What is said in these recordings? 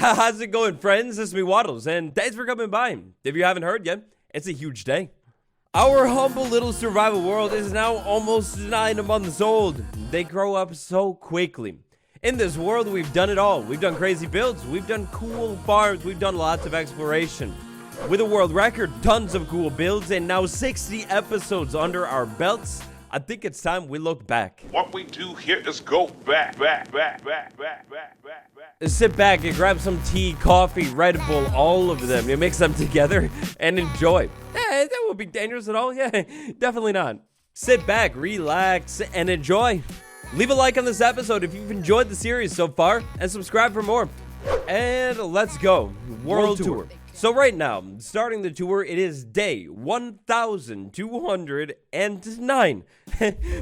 How's it going, friends? This is me, Wattles, and thanks for coming by. If you haven't heard yet, it's a huge day. Our humble little survival world is now almost 9 months old. They grow up so quickly. In this world, we've done it all. We've done crazy builds, we've done cool farms, we've done lots of exploration. With a world record, tons of cool builds, and now 60 episodes under our belts, I think it's time we look back. What we do here is go back. Sit back and grab some tea, coffee, Red Bull, all of them. You mix them together and enjoy. That won't be dangerous at all. Yeah, definitely not. Sit back, relax, and enjoy. Leave a like on this episode if you've enjoyed the series so far, and subscribe for more. And let's go. World Tour. So right now, starting the tour, it is day 1,209.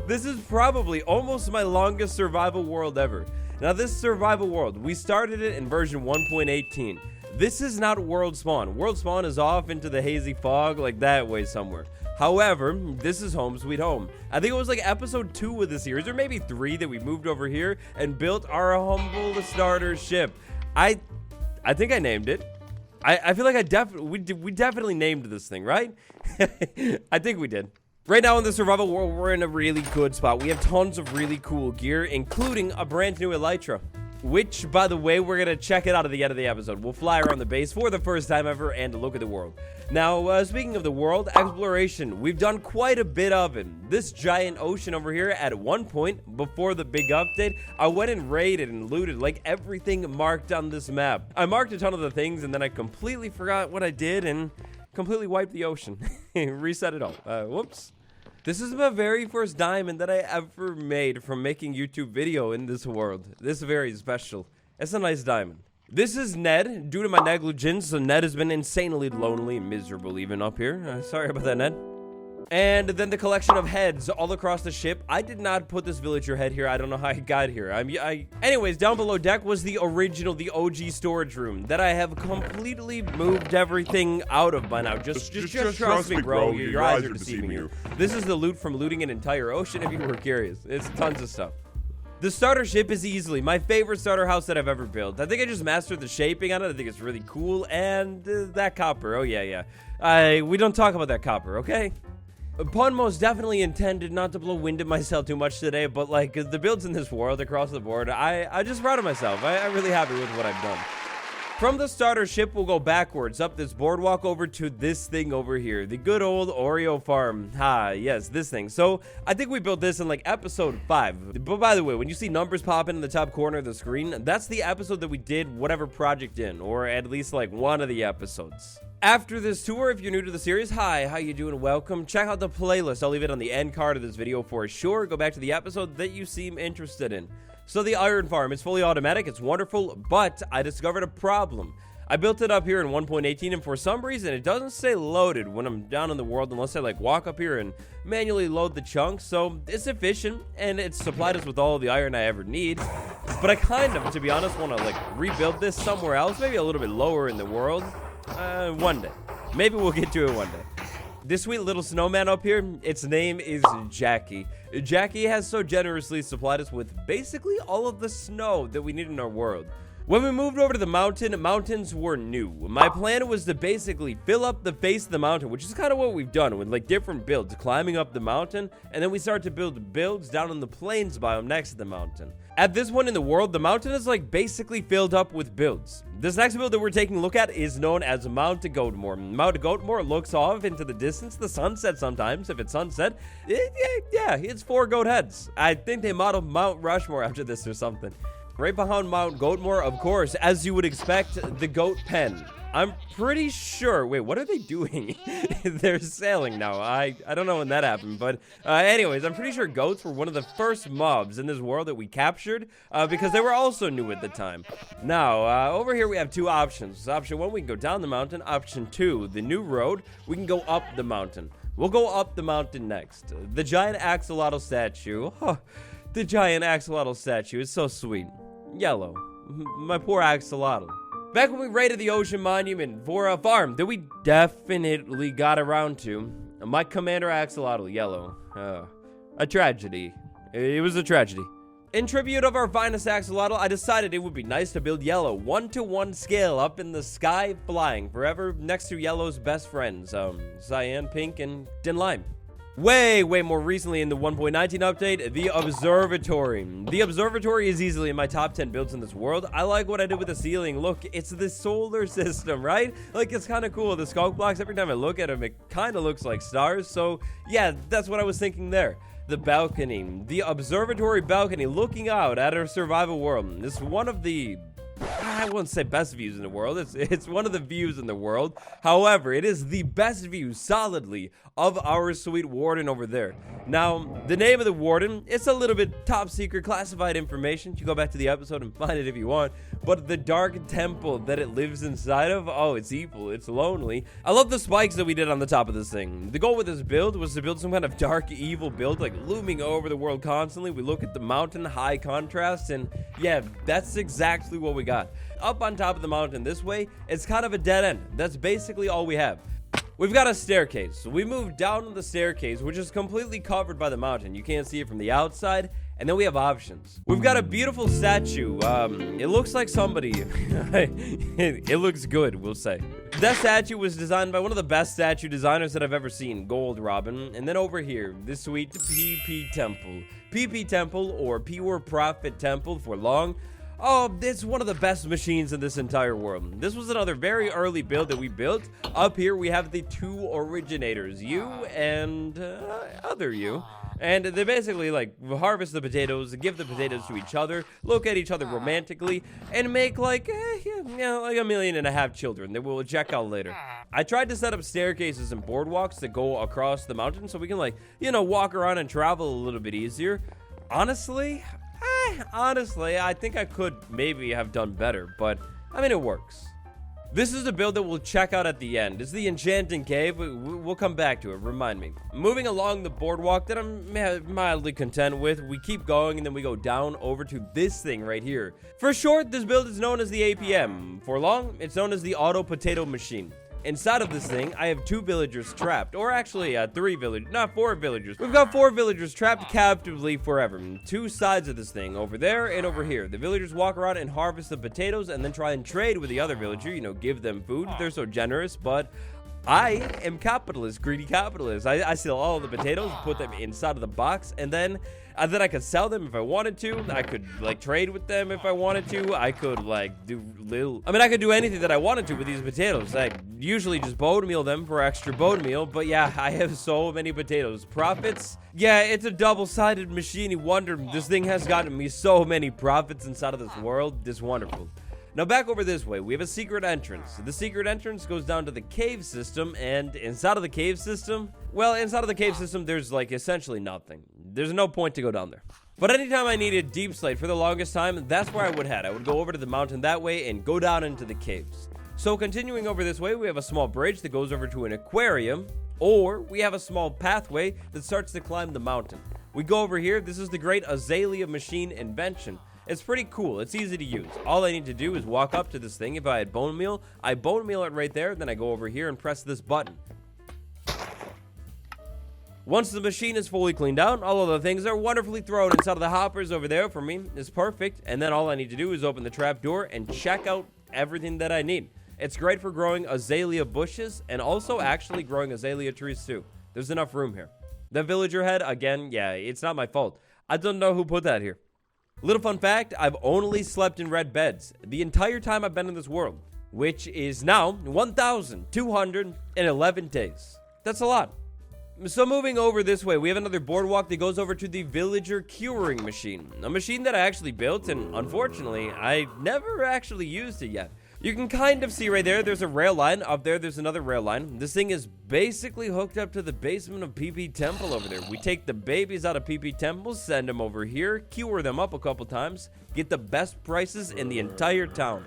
This is probably almost my longest survival world ever. Now this survival world, we started it in version 1.18. This is not world spawn. World spawn is off into the hazy fog like that way somewhere. However, this is home sweet home. I think it was like episode 2 of the series, or maybe 3, that we moved over here and built our humble starter ship. I think I named it. I feel like we definitely named this thing, right? I think we did. Right now in the survival world, we're in a really good spot. We have tons of really cool gear, including a brand new Elytra, which, by the way, we're gonna check it out at the end of the episode. We'll fly around the base for the first time ever and look at the world. Now, speaking of the world, exploration, we've done quite a bit of it. This giant ocean over here, at one point, before the big update, I went and raided and looted, like, everything marked on this map. I marked a ton of the things, and then I completely forgot what I did and completely wiped the ocean. Reset it all. Whoops. This is my very first diamond that I ever made from making YouTube video in this world. This is very special. It's a nice diamond. This is Ned. Due to my negligence, Ned has been insanely lonely and miserable even up here. Sorry about that, Ned. And then the collection of heads all across the ship. I did not put this villager head here. I don't know how I got here. Anyways, down below deck was the original, the OG storage room that I have completely moved everything out of by now. Just trust me, bro. Your eyes are deceiving you. This is the loot from looting an entire ocean, if you were curious. It's tons of stuff. The starter ship is easily my favorite starter house that I've ever built. I think I just mastered the shaping on it. I think it's really cool. And that copper. Oh, yeah. We don't talk about that copper, okay? Pun most definitely intended not to blow wind at myself too much today, but like the builds in this world across the board, I'm just proud of myself. I'm really happy with what I've done. From the starter ship, we'll go backwards up this boardwalk over to this thing over here, the good old Oreo farm. Yes, this thing. So I think we built this in like episode 5. But by the way, when you see numbers popping in the top corner of the screen, that's the episode that we did whatever project in, or at least like one of the episodes. After this tour, if you're new to the series, hi, how you doing? Welcome. Check out the playlist. I'll leave it on the end card of this video for sure. Go back to the episode that you seem interested in. So the iron farm is fully automatic. It's wonderful, but I discovered a problem. I built it up here in 1.18, and for some reason, it doesn't stay loaded when I'm down in the world unless I like walk up here and manually load the chunks. So it's efficient, and it's supplied us with all of the iron I ever need. But I kind of, to be honest, want to like rebuild this somewhere else, maybe a little bit lower in the world. One day. Maybe we'll get to it one day. This sweet little snowman up here, its name is Jackie. Jackie has so generously supplied us with basically all of the snow that we need in our world. When we moved over to the mountain, mountains were new. My plan was to basically fill up the face of the mountain, which is kind of what we've done with like different builds, climbing up the mountain, and then we start to build builds down in the plains biome next to the mountain. At this point in the world, the mountain is like basically filled up with builds. This next build that we're taking a look at is known as Mount Goatmore. Mount Goatmore looks off into the distance, the sunset sometimes. If it's sunset, yeah, it's 4 goat heads. I think they modeled Mount Rushmore after this or something. Right behind Mount Goatmore, of course, as you would expect, the goat pen. I'm pretty sure. Wait, what are they doing? They're sailing now. I don't know when that happened, but anyways, I'm pretty sure goats were one of the first mobs in this world that we captured because they were also new at the time. Now, over here we have 2 options. Option 1, we can go down the mountain. Option 2, the new road, we can go up the mountain. We'll go up the mountain next. The giant axolotl statue. The giant axolotl statue is so sweet. Yellow. My poor axolotl. Back when we raided the ocean monument for a farm that we definitely got around to, my commander axolotl, yellow. A tragedy. It was a tragedy. In tribute of our finest axolotl, I decided it would be nice to build yellow 1-to-1 scale up in the sky, flying forever next to yellow's best friends, cyan, pink, and lime. Way more recently in the 1.19 update, the observatory. The observatory is easily in my top 10 builds in this world. I like what I did with the ceiling. Look, it's the solar system, right? Like, it's kind of cool. The skulk blocks, every time I look at them, it kind of looks like stars. So, yeah, that's what I was thinking there. The balcony, the observatory balcony, looking out at our survival world. This is one of the, I wouldn't say best views in the world. It's one of the views in the world. However, it is the best view solidly of our sweet Warden over there. Now, the name of the Warden, it's a little bit top secret classified information. You go back to the episode and find it if you want. But the dark temple that it lives inside of, oh, it's evil. It's lonely. I love the spikes that we did on the top of this thing. The goal with this build was to build some kind of dark evil build, like looming over the world constantly. We look at the mountain, high contrast, and yeah, that's exactly what we got. Up on top of the mountain this way, it's kind of a dead end. That's basically all we have. We've got a staircase. So we move down the staircase, which is completely covered by the mountain. You can't see it from the outside. And then we have options. We've got a beautiful statue. It looks like somebody. It looks good, we'll say. That statue was designed by one of the best statue designers that I've ever seen, Gold Robin. And then over here, this sweet PP Temple. PP Temple, or Pure Profit Temple for long. Oh, it's one of the best machines in this entire world. This was another very early build that we built. Up here, we have the two originators, you and other you. And they basically, like, harvest the potatoes, give the potatoes to each other, look at each other romantically, and make, like, like 1.5 million children that we'll check out later. I tried to set up staircases and boardwalks that go across the mountain so we can, like, walk around and travel a little bit easier. Honestly, I think I could maybe have done better, but, I mean, it works. This is the build that we'll check out at the end. It's the Enchanting Cave. We'll come back to it, remind me. Moving along the boardwalk that I'm mildly content with, we keep going and then we go down over to this thing right here. For short, this build is known as the APM. For long, it's known as the Auto Potato Machine. Inside of this thing, I have 2 villagers trapped, or actually 4 villagers. We've got 4 villagers trapped captively forever. 2 sides of this thing, over there and over here. The villagers walk around and harvest the potatoes and then try and trade with the other villager, give them food. They're so generous, but I am capitalist, greedy capitalist. I steal all of the potatoes, put them inside of the box, and then I could sell them if I wanted to. I could, like, trade with them if I wanted to. I could, like, I could do anything that I wanted to with these potatoes. I usually just bone meal them for extra bone meal, but yeah, I have so many potatoes. Profits? Yeah, it's a double-sided machine. You wonder, this thing has gotten me so many profits inside of this world. It's wonderful. Now back over this way, we have a secret entrance. The secret entrance goes down to the cave system, and inside of the cave system, there's like essentially nothing. There's no point to go down there. But anytime I needed deep slate for the longest time, that's where I would head. I would go over to the mountain that way and go down into the caves. So continuing over this way, we have a small bridge that goes over to an aquarium, or we have a small pathway that starts to climb the mountain. We go over here. This is the great azalea machine invention. It's pretty cool. It's easy to use. All I need to do is walk up to this thing. If I had bone meal, I bone meal it right there. Then I go over here and press this button. Once the machine is fully cleaned out, all of the things are wonderfully thrown inside of the hoppers over there for me. It's perfect. And then all I need to do is open the trap door and check out everything that I need. It's great for growing azalea bushes and also actually growing azalea trees too. There's enough room here. The villager head, again, yeah, it's not my fault. I don't know who put that here. Little fun fact, I've only slept in red beds the entire time I've been in this world, which is now 1,211 days. That's a lot. So moving over this way, we have another boardwalk that goes over to the villager curing machine. A machine that I actually built, and unfortunately, I never actually used it yet. You can kind of see right there, there's a rail line. Up there, there's another rail line. This thing is basically hooked up to the basement of PP Temple over there. We take the babies out of PP Temple, send them over here, cure them up a couple times, get the best prices in the entire town.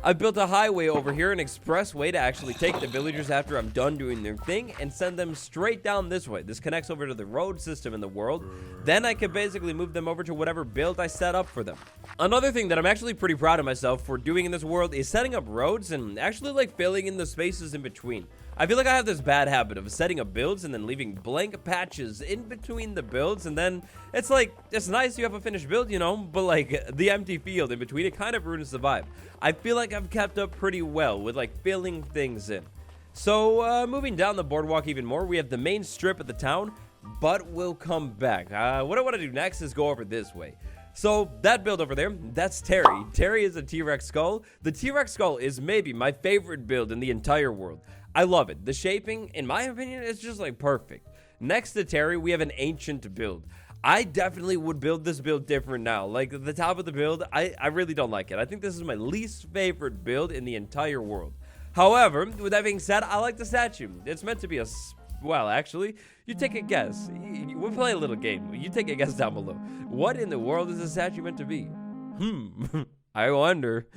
I built a highway over here, an expressway to actually take the villagers after I'm done doing their thing and send them straight down this way. This connects over to the road system in the world. Then I can basically move them over to whatever build I set up for them. Another thing that I'm actually pretty proud of myself for doing in this world is setting up roads and actually like filling in the spaces in between. I feel like I have this bad habit of setting up builds and then leaving blank patches in between the builds, and then it's like, it's nice you have a finished build, you know, but like the empty field in between, it kind of ruins the vibe. I feel like I've kept up pretty well with like filling things in. So moving down the boardwalk even more, we have the main strip of the town, but we'll come back. What I want to do next is go over this way. So that build over there, that's Terry. Terry is a T-Rex skull. The T-Rex skull is maybe my favorite build in the entire world. I love it. The shaping, in my opinion, is just like perfect. Next to Terry, we have an ancient build. I definitely would build this build different now. Like the top of the build, I really don't like it. I think this is my least favorite build in the entire world. However, with that being said, I like the statue. It's meant to be a... Well, actually, you take a guess. We'll play a little game. You take a guess down below. What in the world is the statue meant to be? I wonder.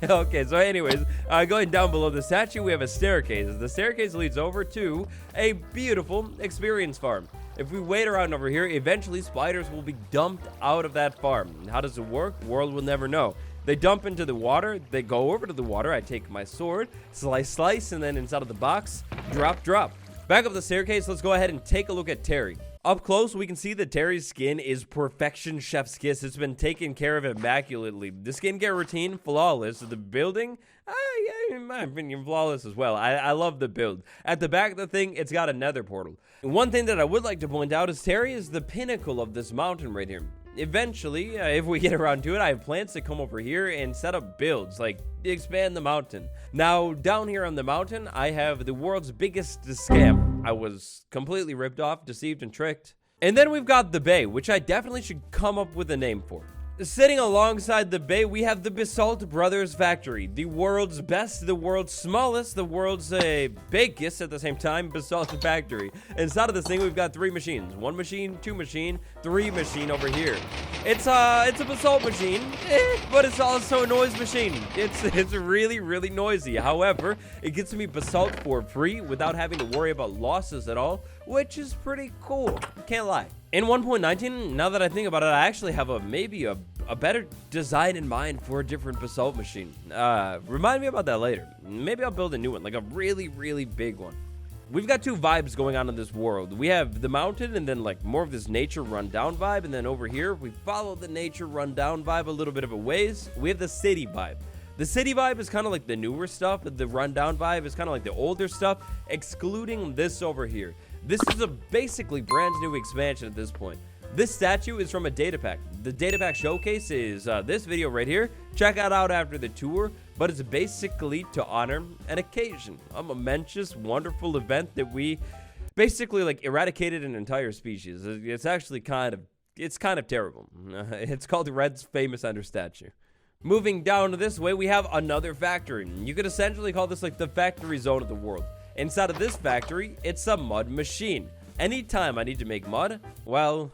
Okay, so anyways, going down below the statue, we have a staircase. The staircase leads over to a beautiful experience farm. If we wait around over here, eventually spiders will be dumped out of that farm. How does it work? World will never know. They dump into the water. They go over to the water. I take my sword, slice, and then inside of the box, drop. Back up the staircase, let's go ahead and take a look at Terry. Up close, we can see that Terry's skin is perfection chef's kiss. It's been taken care of immaculately. The skincare routine, flawless. The building, yeah, in my opinion, flawless as well. I love the build. At the back of the thing, it's got a nether portal. One thing that I would like to point out is Terry is the pinnacle of this mountain right here. Eventually, if we get around to it, I have plans to come over here and set up builds, like expand the mountain. Now, down here on the mountain, I have the world's biggest scam. I was completely ripped off, deceived, and tricked. And then we've got the bay, which I definitely should come up with a name for. Sitting alongside the bay, we have the Basalt Brothers factory, the world's best, the world's smallest, the world's biggest at the same time basalt factory. Inside of this thing, we've got 3 machines: 1 machine, 2 machine, 3 machine over here. It's a basalt machine, but it's also a noise machine. It's really noisy. However, it gets me basalt for free without having to worry about losses at all, which is pretty cool. Can't lie. In 1.19, now that I think about it, I actually have maybe a better design in mind for a different basalt machine. Remind me about that later. Maybe I'll build a new one, like a really big one. We've got 2 vibes going on in this world. We have the mountain and then like more of this nature rundown vibe. And then over here, we follow the nature rundown vibe a little bit of a ways. We have the city vibe. The city vibe is kind of like the newer stuff. The rundown vibe is kind of like the older stuff, excluding this over here. This is a basically brand new expansion at this point. This statue is from a data pack. The data pack showcase is this video right here. Check it out after the tour, but it's basically to honor an occasion, a momentous, wonderful event that we basically like eradicated an entire species. It's actually kind of terrible. It's called Red's famous ender statue. Moving down this way, we have another factory. You could essentially call this like the factory zone of the world. Inside of this factory, it's a mud machine. Anytime I need to make mud, well,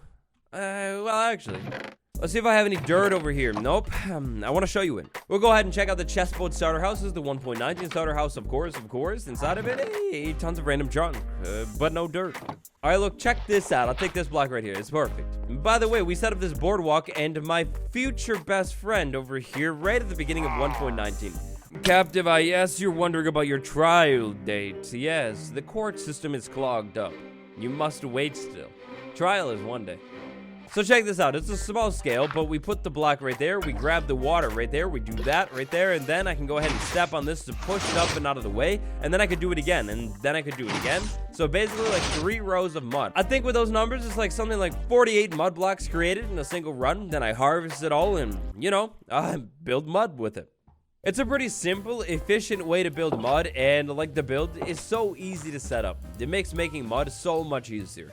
actually, let's see if I have any dirt over here. Nope. I want to show you it. We'll go ahead and check out the chestboard starter house. This is the 1.19 starter house, of course. Inside of it, hey, tons of random junk, but no dirt. All right, look, check this out. I'll take this block right here. It's perfect. By the way, we set up this boardwalk, and my future best friend over here, right at the beginning of 1.19. Captive, I guess you're wondering about your trial date. Yes, the court system is clogged up. You must wait still. Trial is one day. So check this out. It's a small scale, but we put the block right there. We grab the water right there. We do that right there, and then I can go ahead and step on this to push it up and out of the way, and then I could do it again, and then I could do it again. So basically like 3 rows of mud. I think with those numbers, it's like something like 48 mud blocks created in a single run. Then I harvest it all and, you know, build mud with it. It's a pretty simple, efficient way to build mud, and like the build is so easy to set up. It makes making mud so much easier.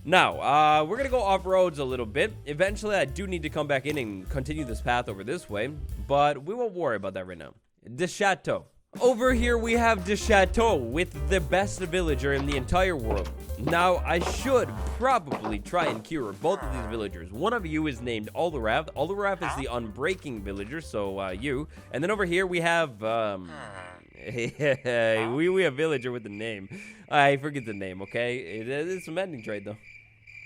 Now, we're gonna go off-roads a little bit. Eventually, I do need to come back in and continue this path over this way, but we won't worry about that right now. The Chateau. Over here, we have the Chateau with the best villager in the entire world. Now, I should probably try and cure both of these villagers. One of you is named Elytra. Elytra is the unbreaking villager, so you. And then over here, we have, we have villager with the name. I forget the name, okay? It's a mending trade, though.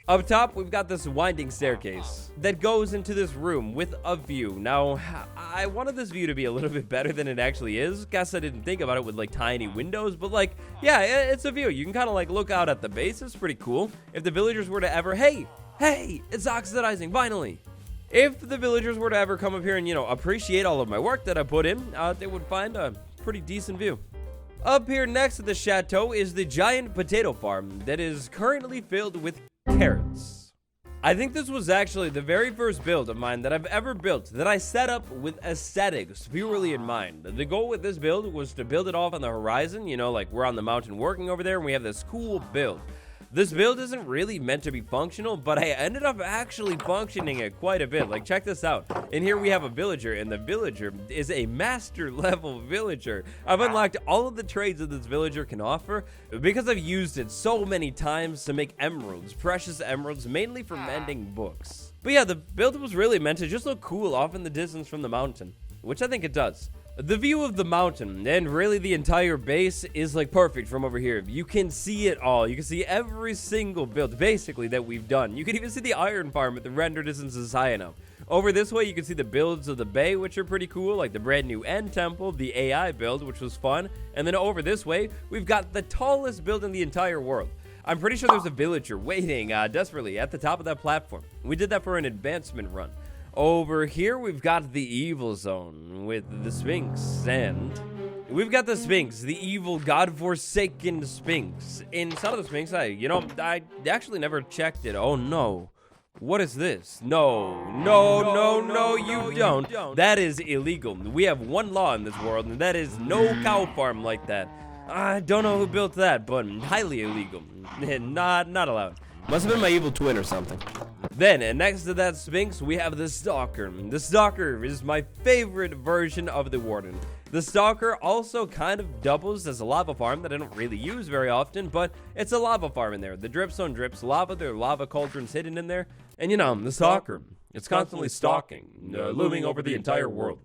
Up top, we've got this winding staircase that goes into this room with a view. Now, I wanted this view to be a little bit better than it actually is. Guess I didn't think about it with like tiny windows, but like, yeah, it's a view. You can kind of like look out at the base. It's pretty cool. If the villagers were to ever, hey, it's oxidizing, finally. If the villagers were to ever come up here and, appreciate all of my work that I put in, they would find a pretty decent view. Up here next to the chateau is the giant potato farm that is currently filled with carrots. I think this was actually the very first build of mine that I've ever built that I set up with aesthetics purely in mind. The goal with this build was to build it off on the horizon, like we're on the mountain working over there and we have this cool build. This build isn't really meant to be functional, but I ended up actually functioning it quite a bit. Like, check this out. In here we have a villager, and the villager is a master level villager. I've unlocked all of the trades that this villager can offer because I've used it so many times to make emeralds, precious emeralds, mainly for mending books. But yeah, the build was really meant to just look cool off in the distance from the mountain, which I think it does. The view of the mountain and really the entire base is like perfect from over here. You can see it all. You can see every single build basically that we've done. You can even see the iron farm at the render distance is high enough. Over this way, you can see the builds of the bay, which are pretty cool, like the brand new end temple, the AI build, which was fun. And then over this way, we've got the tallest build in the entire world. I'm pretty sure there's a villager waiting desperately at the top of that platform. We did that for an advancement run. Over here, we've got the evil zone with the Sphinx, and we've got the Sphinx, the evil, god-forsaken Sphinx. Inside of the Sphinx, I actually never checked it. Oh, no. What is this? No, you don't. That is illegal. We have one law in this world, and that is no cow farm like that. I don't know who built that, but highly illegal. Not allowed. Must have been my evil twin or something. Then, next to that Sphinx, we have the Stalker. The Stalker is my favorite version of the Warden. The Stalker also kind of doubles as a lava farm that I don't really use very often, but it's a lava farm in there. The dripstone drips lava, there are lava cauldrons hidden in there. And the Stalker, it's constantly stalking, looming over the entire world.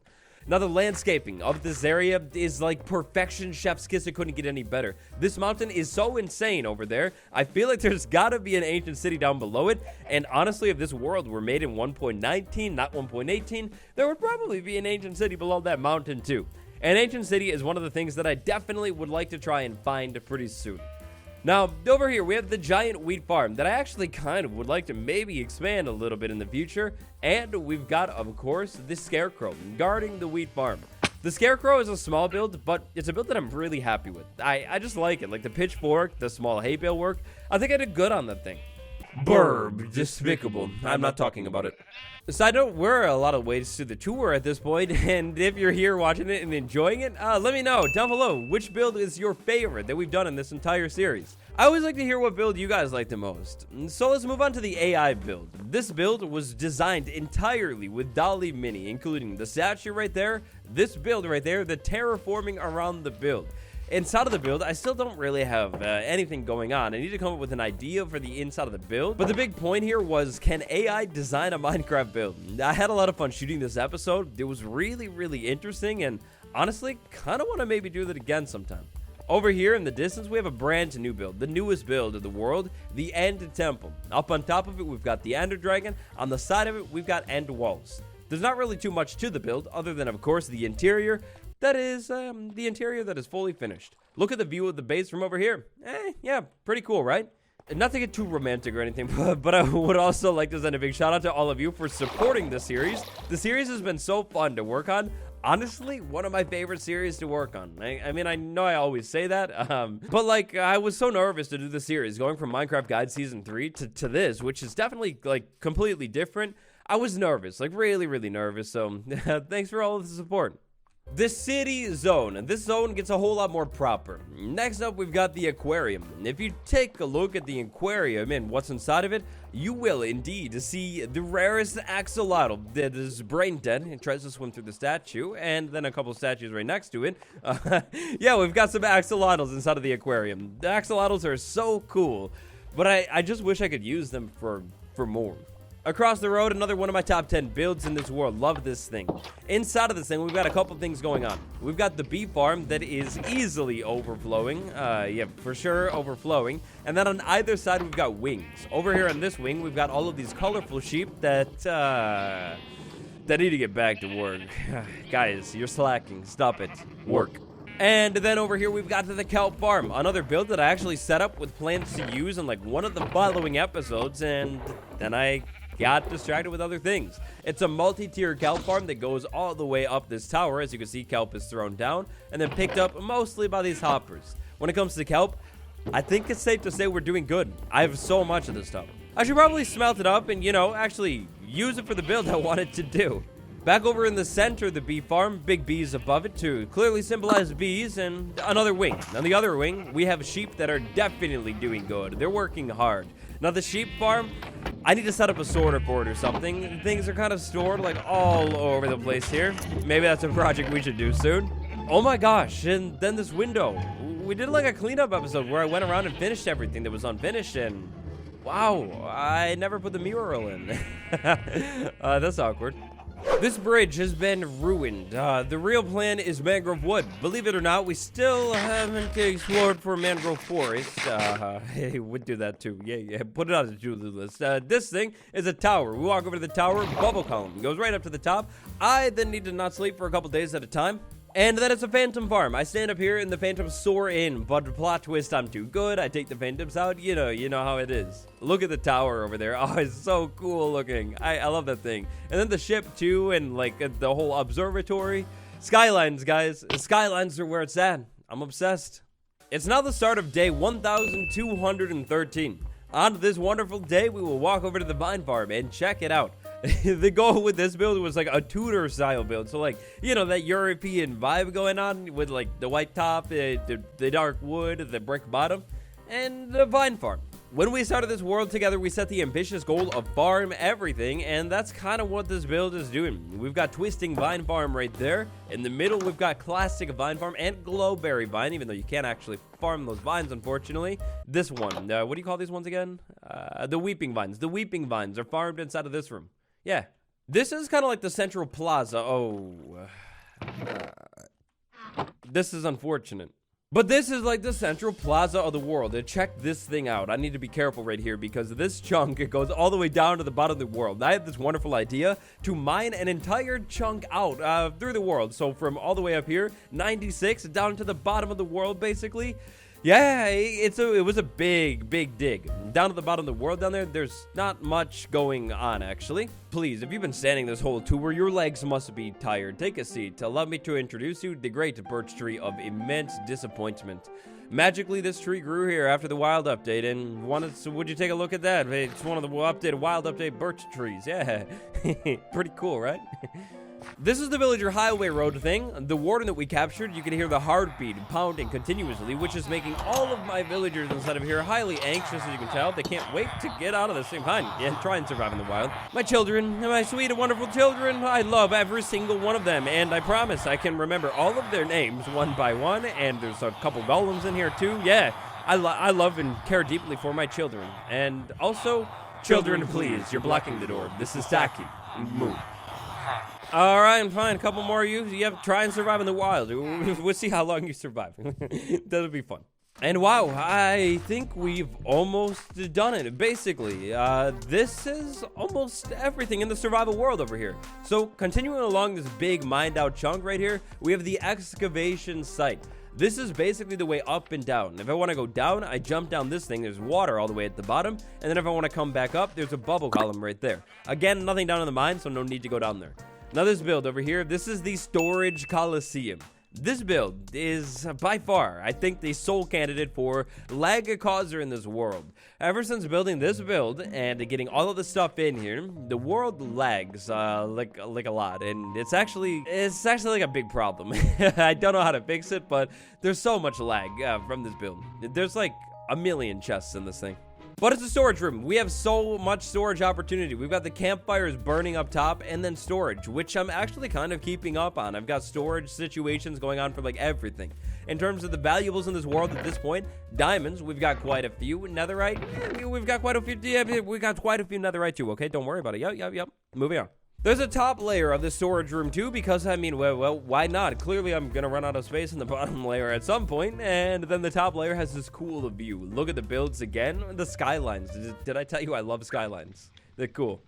Now, the landscaping of this area is like perfection. Chef's kiss. It couldn't get any better. This mountain is so insane over there. I feel like there's got to be an ancient city down below it. And honestly, if this world were made in 1.19, not 1.18, there would probably be an ancient city below that mountain too. An ancient city is one of the things that I definitely would like to try and find pretty soon. Now, over here, we have the giant wheat farm that I actually kind of would like to maybe expand a little bit in the future. And we've got, of course, the Scarecrow guarding the wheat farm. The Scarecrow is a small build, but it's a build that I'm really happy with. I just like it. Like the pitchfork, the small hay bale work. I think I did good on that thing. Burb, despicable. I'm not talking about it. Side note, we're a lot of ways to the tour at this point, and if you're here watching it and enjoying it, let me know down below which build is your favorite that we've done in this entire series. I always like to hear what build you guys like the most. So let's move on to the AI build. This build was designed entirely with DALL-E Mini, including the statue right there, this build right there, the terraforming around the build. Inside of the build, I still don't really have anything going on. I need to come up with an idea for the inside of the build. But the big point here was, can AI design a Minecraft build? I had a lot of fun shooting this episode. It was really, really interesting. And honestly, kind of want to maybe do that again sometime. Over here in the distance, we have a brand new build. The newest build of the world, the End Temple. Up on top of it, we've got the Ender Dragon. On the side of it, we've got End Walls. There's not really too much to the build, other than, of course, the interior. That is the interior that is fully finished. Look at the view of the base from over here. Yeah, pretty cool, right? Not to get too romantic or anything, but I would also like to send a big shout out to all of you for supporting the series. The series has been so fun to work on. Honestly, one of my favorite series to work on. I mean, I know I always say that, but like, I was so nervous to do the series, going from Minecraft Guide Season 3 to this, which is definitely like completely different. I was nervous, like really, really nervous. So thanks for all of the support. The city zone. This zone gets a whole lot more proper. Next up, we've got the aquarium. If you take a look at the aquarium and what's inside of it, you will indeed see the rarest axolotl that is brain dead and tries to swim through the statue, and then a couple statues right next to it. Yeah, we've got some axolotls inside of the aquarium. The axolotls are so cool, but I just wish I could use them for more. Across the road, another one of my top 10 builds in this world. Love this thing. Inside of this thing, we've got a couple things going on. We've got the bee farm that is easily overflowing. Yeah, for sure, overflowing. And then on either side, we've got wings. Over here on this wing, we've got all of these colorful sheep that need to get back to work. Guys, you're slacking. Stop it. Work. And then over here, we've got the kelp farm, another build that I actually set up with plans to use in like one of the following episodes, and then I got distracted with other things. It's a multi-tier kelp farm that goes all the way up this tower. As you can see, kelp is thrown down and then picked up mostly by these hoppers. When it comes to kelp, I think it's safe to say we're doing good. I have so much of this stuff. I should probably smelt it up and, you know, actually use it for the build I wanted to do. Back over in the center of the bee farm, big bees above it to clearly symbolize bees, and another wing. On the other wing, we have sheep that are definitely doing good. They're working hard. Now the sheep farm, I need to set up a sorter for it or something. Things are kind of stored like all over the place here. Maybe that's a project we should do soon. Oh my gosh, and then this window. We did like a cleanup episode where I went around and finished everything that was unfinished, and wow, I never put the mural in. That's awkward. This bridge has been ruined. The real plan is mangrove wood. Believe it or not, we still haven't explored for mangrove forest. Hey, we'd do that too. Yeah, put it on the to-do list. This thing is a tower. We walk over to the tower, bubble column. Goes right up to the top. I then need to not sleep for a couple days at a time. And then it's a phantom farm. I stand up here and the phantoms soar in, but plot twist, I'm too good. I take the phantoms out. You know how it is. Look at the tower over there. Oh, it's so cool looking. I love that thing. And then the ship too, and like the whole observatory. Skylines, guys. Skylines are where it's at. I'm obsessed. It's now the start of day 1213. On this wonderful day, we will walk over to the vine farm and check it out. The goal with this build was like a Tudor style build. So like, you know, that European vibe going on with like the white top, the dark wood, the brick bottom, and the vine farm. When we started this world together, we set the ambitious goal of farm everything, and that's kind of what this build is doing. We've got twisting vine farm right there. In the middle, we've got classic vine farm and glowberry vine, even though you can't actually farm those vines, unfortunately. This one, what do you call these ones again? The weeping vines. The weeping vines are farmed inside of this room. Yeah, this is kind of like the central plaza. This is unfortunate. But this is like the central plaza of the world. And check this thing out. I need to be careful right here because this chunk, it goes all the way down to the bottom of the world. I had this wonderful idea to mine an entire chunk out through the world. So from all the way up here, 96, down to the bottom of the world, basically. Yeah, it was a big dig. Down at the bottom of the world down there, there's not much going on, actually. Please, if you've been standing this whole tour, your legs must be tired. Take a seat. Allow me to introduce you to the great birch tree of immense disappointment. Magically, this tree grew here after the wild update, and would you take a look at that? It's one of the wild update birch trees. Yeah, pretty cool, right? This is the villager highway road thing. The warden that we captured, you can hear the heartbeat pounding continuously, which is making all of my villagers inside of here highly anxious, as you can tell. They can't wait to get out of this thing. Fine, yeah, try and survive in the wild. My children, my sweet and wonderful children, I love every single one of them, and I promise I can remember all of their names one by one, and there's a couple golems in here too. Yeah, I love and care deeply for my children. And also, children, please, you're blocking the door. This is Taki. Move. All right, fine. A couple more of you. You have to try and survive in the wild. We'll see how long you survive. That'll be fun. And wow, I think we've almost done it. Basically, this is almost everything in the survival world over here. So continuing along this big mined out chunk right here, we have the excavation site. This is basically the way up and down. If I want to go down, I jump down this thing. There's water all the way at the bottom. And then if I want to come back up, there's a bubble column right there. Again, nothing down in the mine, so no need to go down there. Now this build over here, this is the storage coliseum. This build is by far, I think, the sole candidate for lag causer in this world. Ever since building this build and getting all of the stuff in here, the world lags like a lot, and it's actually like a big problem. I don't know how to fix it, but there's so much lag from this build. There's like a million chests in this thing. But it's a storage room. We have so much storage opportunity. We've got the campfires burning up top and then storage, which I'm actually kind of keeping up on. I've got storage situations going on for like everything. in terms of the valuables in this world at this point. Diamonds, we've got quite a few. Netherite, we've got quite a few. Yeah, we got quite a few netherite too, okay? Don't worry about it. Yep. Moving on. There's a top layer of the storage room too, because I mean, well, why not? Clearly, I'm gonna run out of space in the bottom layer at some point, and then the top layer has this cool view. Look at the builds again. The skylines. Did I tell you I love skylines? They're cool.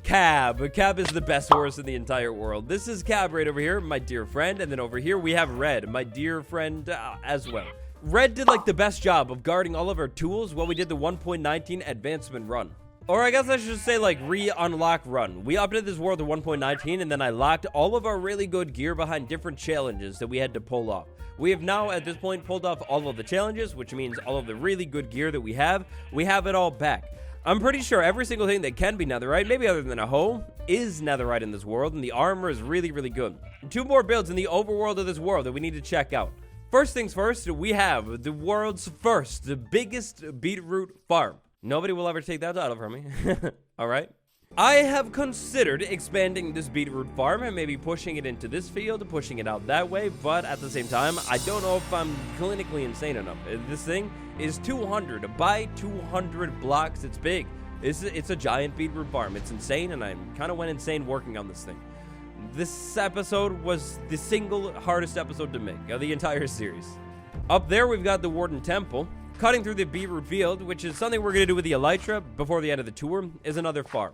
Cab. Cab is the best horse in the entire world. This is Cab right over here, my dear friend, and then over here we have Red, my dear friend as well. Red did like the best job of guarding all of our tools while we did the 1.19 advancement run. Or I guess I should say like re-unlock run. We updated this world to 1.19 and then I locked all of our really good gear behind different challenges that we had to pull off. We have now at this point pulled off all of the challenges, which means all of the really good gear that we have it all back. I'm pretty sure every single thing that can be netherite, maybe other than a hoe, is netherite in this world, and the armor is really, really good. 2 more builds in the overworld of this world that we need to check out. First things first, we have the world's first, the biggest beetroot farm. Nobody will ever take that title from me. All right. I have considered expanding this beetroot farm and maybe pushing it into this field, pushing it out that way, but at the same time, I don't know if I'm clinically insane enough. This thing is 200 by 200 blocks. It's big. It's a giant beetroot farm. It's insane, and I kind of went insane working on this thing. This episode was the single hardest episode to make of the entire series. Up there, we've got the Warden Temple. Cutting through the Beetroot field, which is something we're going to do with the Elytra before the end of the tour, is another farm.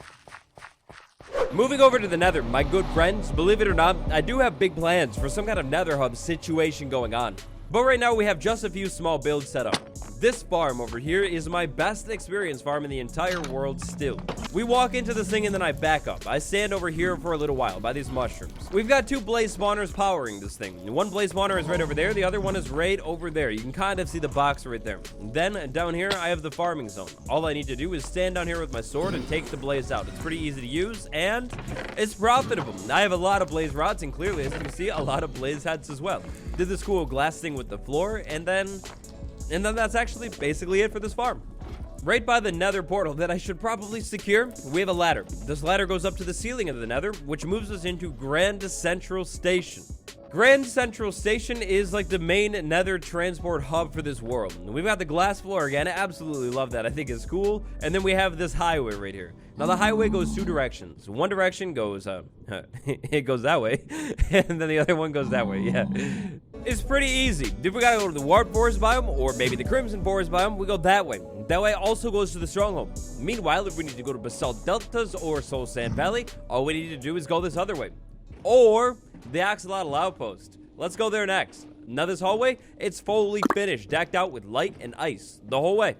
Moving over to the Nether, my good friends, believe it or not, I do have big plans for some kind of Nether hub situation going on. But right now we have just a few small builds set up. This farm over here is my best experience farm in the entire world still. We walk into this thing and then I back up. I stand over here for a little while by these mushrooms. We've got 2 blaze spawners powering this thing. One blaze spawner is right over there. The other one is right over there. You can kind of see the box right there. Then down here, I have the farming zone. All I need to do is stand down here with my sword and take the blaze out. It's pretty easy to use and it's profitable. I have a lot of blaze rods and clearly, as you can see, a lot of blaze heads as well. Did this cool glass thing with the floor and then that's actually basically it for this farm. Right by the Nether portal that I should probably secure, we have a ladder. This ladder goes up to the ceiling of the Nether, which moves us into Grand Central Station. Grand Central Station is like the main Nether transport hub for this world. We've got the glass floor again. I absolutely love that. I think it's cool. And then we have this highway right here. Now the highway goes 2 directions. One direction goes, it goes that way. And then the other one goes that way, yeah. It's pretty easy. If we gotta go to the Warp Forest biome, or maybe the Crimson Forest biome, we go that way. That way also goes to the Stronghold. Meanwhile, if we need to go to Basalt Deltas or Soul Sand Valley, all we need to do is go this other way. Or the Axolotl outpost. Let's go there next. Now this hallway, it's fully finished, decked out with light and ice the whole way.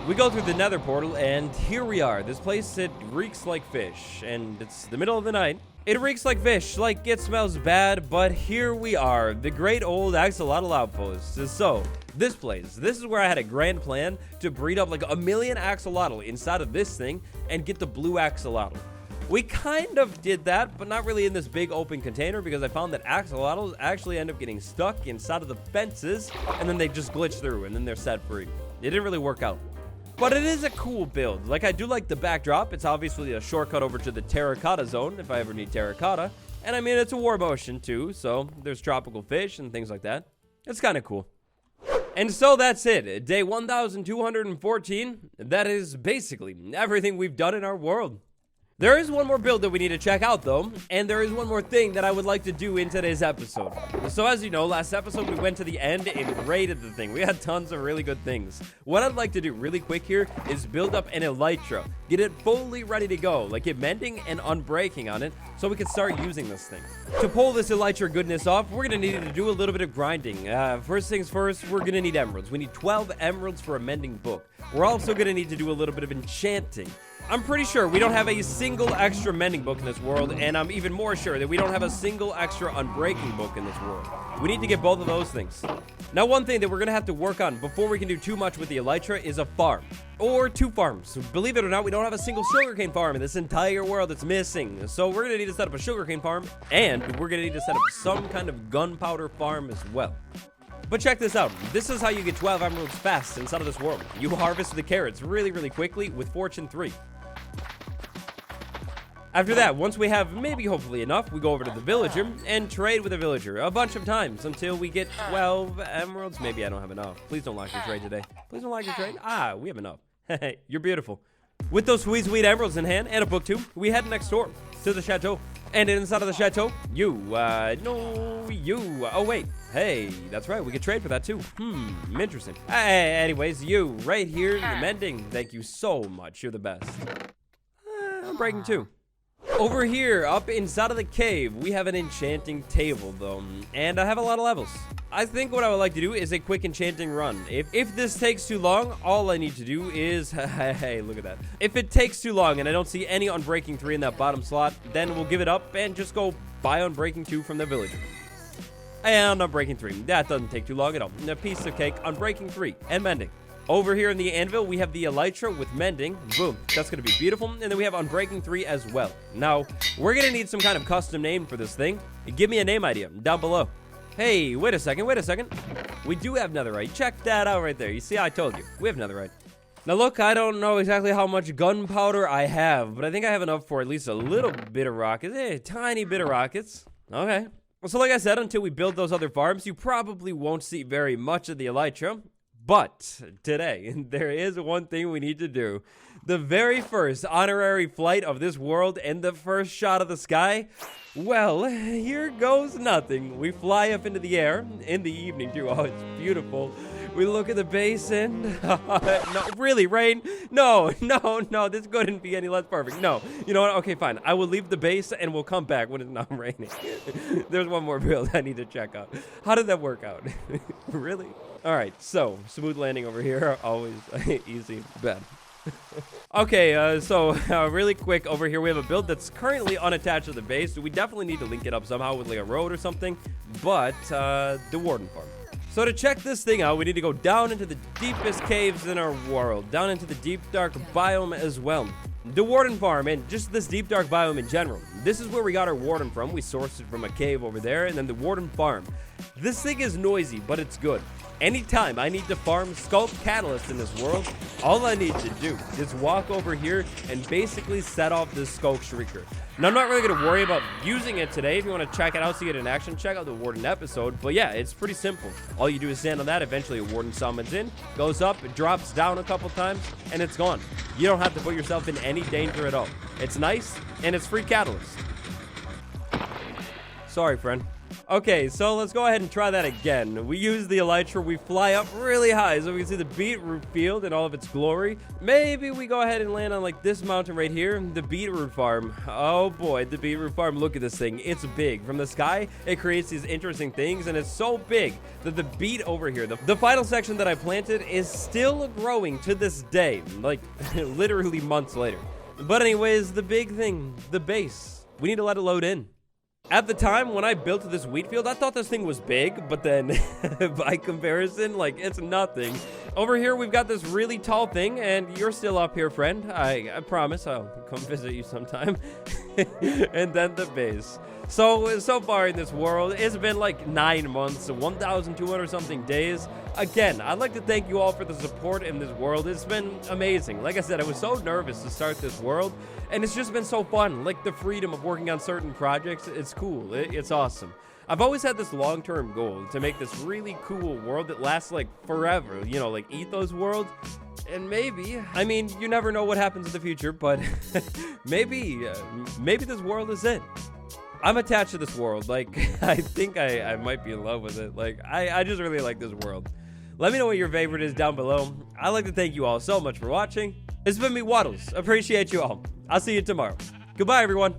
We go through the Nether portal, and here we are. This place, it reeks like fish, and it's the middle of the night. It reeks like fish, like it smells bad, but here we are, the great old Axolotl outpost. So, this place, this is where I had a grand plan to breed up like 1,000,000 axolotl inside of this thing and get the blue axolotl. We kind of did that, but not really in this big open container because I found that axolotls actually end up getting stuck inside of the fences and then they just glitch through and then they're set free. It didn't really work out. But it is a cool build. Like, I do like the backdrop. It's obviously a shortcut over to the terracotta zone if I ever need terracotta. And I mean, it's a war motion too, so there's tropical fish and things like that. It's kind of cool. And so that's it. Day 1214. That is basically everything we've done in our world. There is one more build that we need to check out though, and there is one more thing that I would like to do in today's episode. So as you know, last episode we went to the end and raided the thing. We had tons of really good things. What I'd like to do really quick here is build up an Elytra. Get it fully ready to go, like it mending and unbreaking on it, so we can start using this thing. To pull this Elytra goodness off, we're going to need to do a little bit of grinding. First things first, we're going to need emeralds. We need 12 emeralds for a mending book. We're also going to need to do a little bit of enchanting. I'm pretty sure we don't have a single extra mending book in this world, and I'm even more sure that we don't have a single extra unbreaking book in this world. We need to get both of those things. Now, one thing that we're going to have to work on before we can do too much with the Elytra is a farm. Or 2 farms. Believe it or not, we don't have a single sugarcane farm in this entire world. It's missing. So we're going to need to set up a sugarcane farm, and we're going to need to set up some kind of gunpowder farm as well. But check this out. This is how you get 12 emeralds fast inside of this world. You harvest the carrots really, really quickly with Fortune 3. After that, once we have maybe hopefully enough, we go over to the villager and trade with the villager a bunch of times until we get 12 emeralds. Maybe I don't have enough. Please don't lock your trade today. Please don't lock your trade. Ah, we have enough. Hey, you're beautiful. With those sweet emeralds in hand and a book too, we head next door to the chateau. And inside of the chateau, oh wait, hey, that's right, we could trade for that too. Interesting. Anyways, you right here, the mending, thank you so much, you're the best. I'm breaking too. Over here, up inside of the cave, we have an enchanting table though, and I have a lot of levels. I think what I would like to do is a quick enchanting run. If this takes too long, all I need to do is, hey, look at that. If it takes too long and I don't see any Unbreaking 3 in that bottom slot, then we'll give it up and just go buy Unbreaking 2 from the villager. And Unbreaking 3, that doesn't take too long at all. A piece of cake, Unbreaking 3, and mending. Over here in the anvil, we have the Elytra with mending. Boom, that's gonna be beautiful. And then we have Unbreaking 3 as well. Now, we're gonna need some kind of custom name for this thing. Give me a name idea down below. Hey, wait a second. We do have netherite. Check that out right there. You see, I told you. We have netherite. Now, look, I don't know exactly how much gunpowder I have, but I think I have enough for at least a little bit of rockets. A tiny bit of rockets. Okay. Well, so like I said, until we build those other farms, you probably won't see very much of the Elytra. But today, there is one thing we need to do. The very first honorary flight of this world and the first shot of the sky. Well, here goes nothing. We fly up into the air in the evening too. Oh, it's beautiful. We look at the base and no, really, rain? No, this couldn't be any less perfect. No, you know what? Okay, fine. I will leave the base and we'll come back when it's not raining. There's one more build I need to check out. How did that work out? Really? All right, so smooth landing over here. Always easy, bad. Okay, so really quick over here, we have a build that's currently unattached to the base. We definitely need to link it up somehow with like a road or something, but the Warden farm. So to check this thing out, we need to go down into the deepest caves in our world, down into the deep dark biome as well. The Warden farm and just this deep dark biome in general. This is where we got our Warden from. We sourced it from a cave over there, and then the Warden farm. This thing is noisy, but it's good. Anytime I need to farm Sculpt Catalyst in this world, all I need to do is walk over here and basically set off this Sculpt Shrieker. Now, I'm not really going to worry about using it today. If you want to check it out, see it in action, check out the Warden episode. But yeah, it's pretty simple. All you do is stand on that. Eventually, a Warden summons in, goes up, it drops down a couple times, and it's gone. You don't have to put yourself in any danger at all. It's nice, and it's free Catalyst. Sorry, friend. Okay, so let's go ahead and try that again. We use the Elytra, we fly up really high so we can see the Beetroot field in all of its glory. Maybe we go ahead and land on like this mountain right here, the Beetroot farm. Oh boy, the Beetroot farm, look at this thing. It's big. From the sky, it creates these interesting things, and it's so big that the beet over here, the final section that I planted, is still growing to this day, like literally months later. But anyways, the big thing, the base. We need to let it load in. At the time, when I built this wheat field, I thought this thing was big, but then by comparison, like, it's nothing. Over here, we've got this really tall thing, and you're still up here, friend. I promise I'll come visit you sometime. And then the base. So far in this world, it's been like 9 months, 1,200 something days. Again, I'd like to thank you all for the support in this world. It's been amazing. Like I said, I was so nervous to start this world, and it's just been so fun. Like the freedom of working on certain projects, it's cool. It's awesome. I've always had this long-term goal to make this really cool world that lasts like forever, you know, like Ethos world. And maybe, I mean, you never know what happens in the future, but maybe this world is it. I'm attached to this world. Like, I think I might be in love with it. Like, I just really like this world. Let me know what your favorite is down below. I'd like to thank you all so much for watching. It's been me, Wattles. Appreciate you all. I'll see you tomorrow. Goodbye, everyone.